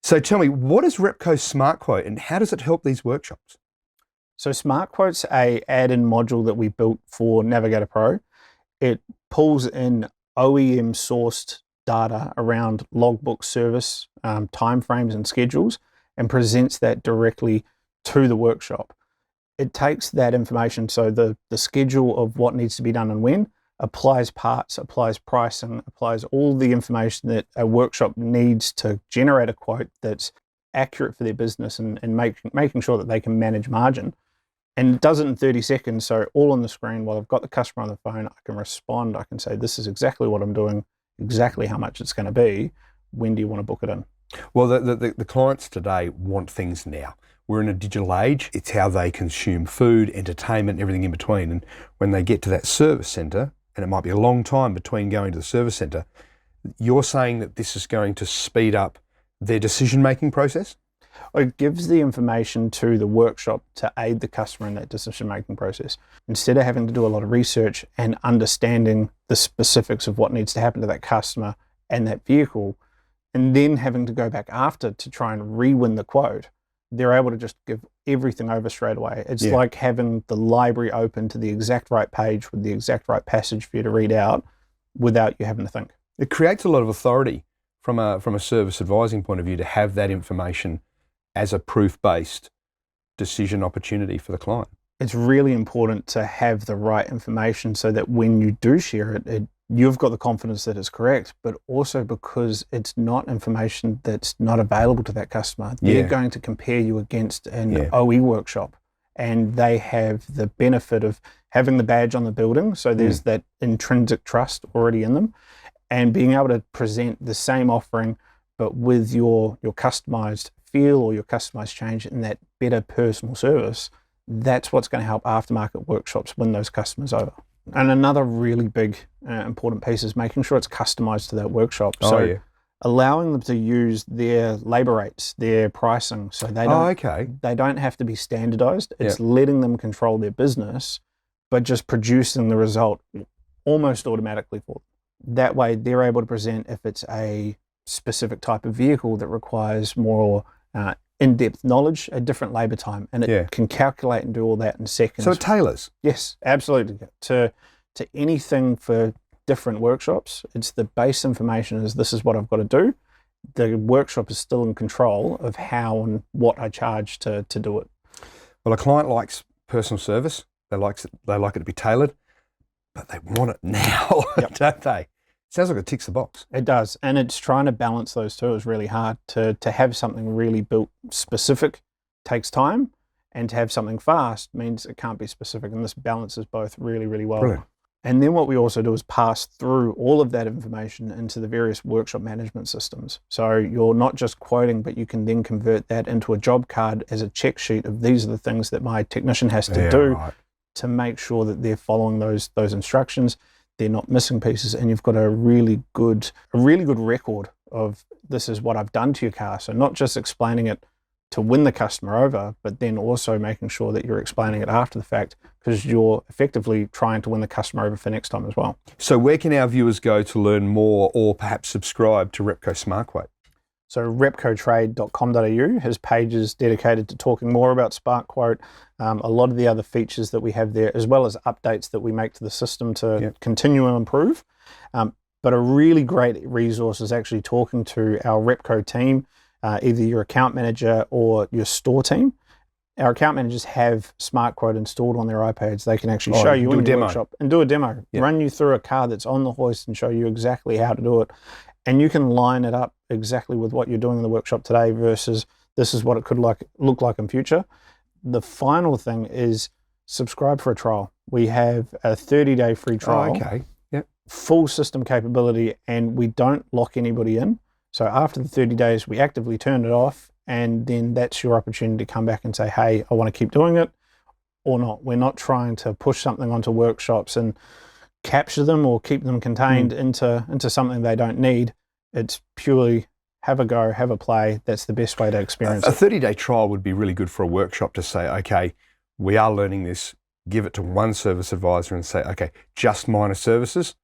So tell me, what is Repco Smartquote and how does it help these workshops? So Smartquote's a add-in module that we built for Navigator Pro. It pulls in OEM sourced data around logbook service, timeframes and schedules, and presents that directly to the workshop. It takes that information, so the schedule of what needs to be done and when, applies parts, applies pricing, applies all the information that a workshop needs to generate a quote that's accurate for their business and making sure that they can manage margin. And it does it in 30 seconds, so all on the screen. While I've got the customer on the phone, I can respond. I can say, this is exactly what I'm doing, exactly how much it's going to be. When do you want to book it in? Well, the clients today want things now. We're in a digital age. It's how they consume food, entertainment, everything in between. And when they get to that service centre, and it might be a long time between going to the service centre, you're saying that this is going to speed up their decision-making process? It gives the information to the workshop to aid the customer in that decision-making process. Instead of having to do a lot of research and understanding the specifics of what needs to happen to that customer and that vehicle, and then having to go back after to try and re-win the quote, they're able to just give everything over straight away. It's like having the library open to the exact right page with the exact right passage for you to read out without you having to think. It creates a lot of authority from a service advising point of view to have that information as a proof-based decision opportunity for the client. It's really important to have the right information so that when you do share it, you've got the confidence that it's correct, but also because it's not information that's not available to that customer. They're going to compare you against an OE workshop, and they have the benefit of having the badge on the building, so there's that intrinsic trust already in them, and being able to present the same offering but with your customized feel or your customized change and that better personal service. That's what's going to help aftermarket workshops win those customers over. And another really big important piece is making sure it's customized to that workshop. Allowing them to use their labor rates, their pricing, so they don't have to be standardized. It's letting them control their business, but just producing the result almost automatically for them. That way they're able to present if it's a specific type of vehicle that requires more in-depth knowledge, a different labor time, and it can calculate and do all that in seconds. So it tailors? Yes, absolutely. To anything for different workshops, it's the base information is this is what I've got to do. The workshop is still in control of how and what I charge to do it. Well, a client likes personal service. They like it to be tailored, but they want it now, don't they? Sounds like it ticks the box. It does, and it's trying to balance those two is really hard. To have something really built specific takes time, and to have something fast means it can't be specific, and this balances both really, really well. Brilliant. And then what we also do is pass through all of that information into the various workshop management systems. So you're not just quoting, but you can then convert that into a job card as a check sheet of these are the things that my technician has to do to make sure that they're following those instructions. They're not missing pieces, and you've got a really good record of this is what I've done to your car. So not just explaining it to win the customer over, but then also making sure that you're explaining it after the fact, because you're effectively trying to win the customer over for next time as well. So where can our viewers go to learn more or perhaps subscribe to Repco Smartquote? So repcotrade.com.au has pages dedicated to talking more about Smartquote, a lot of the other features that we have there, as well as updates that we make to the system to continue and improve. But a really great resource is actually talking to our Repco team, either your account manager or your store team. Our account managers have Smartquote installed on their iPads. They can actually show you in your workshop and do a demo, run you through a car that's on the hoist and show you exactly how to do it. And you can line it up exactly with what you're doing in the workshop today versus this is what it could look like in future. The final thing is subscribe for a trial. We have a 30-day free trial, full system capability, and we don't lock anybody in. So after the 30 days, we actively turn it off, and then that's your opportunity to come back and say, hey, I want to keep doing it or not. We're not trying to push something onto workshops and capture them or keep them contained into something they don't need. It's purely have a go, have a play. That's the best way to experience it. A 30-day trial would be really good for a workshop to say, okay, we are learning this, give it to one service advisor and say, okay, just minor services.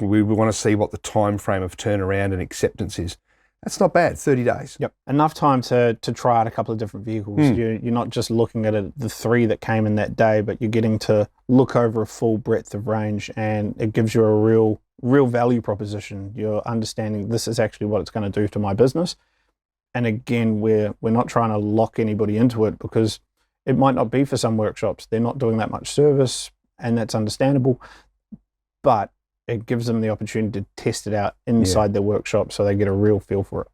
We want to see what the time frame of turnaround and acceptance is. That's not bad, 30 days. Yep, enough time to try out a couple of different vehicles. You're not just looking at the 3 that came in that day, but you're getting to look over a full breadth of range, and it gives you a real value proposition. You're understanding this is actually what it's going to do to my business. And again, we're not trying to lock anybody into it, because it might not be for some workshops. They're not doing that much service, and that's understandable. But it gives them the opportunity to test it out inside their workshop, so they get a real feel for it.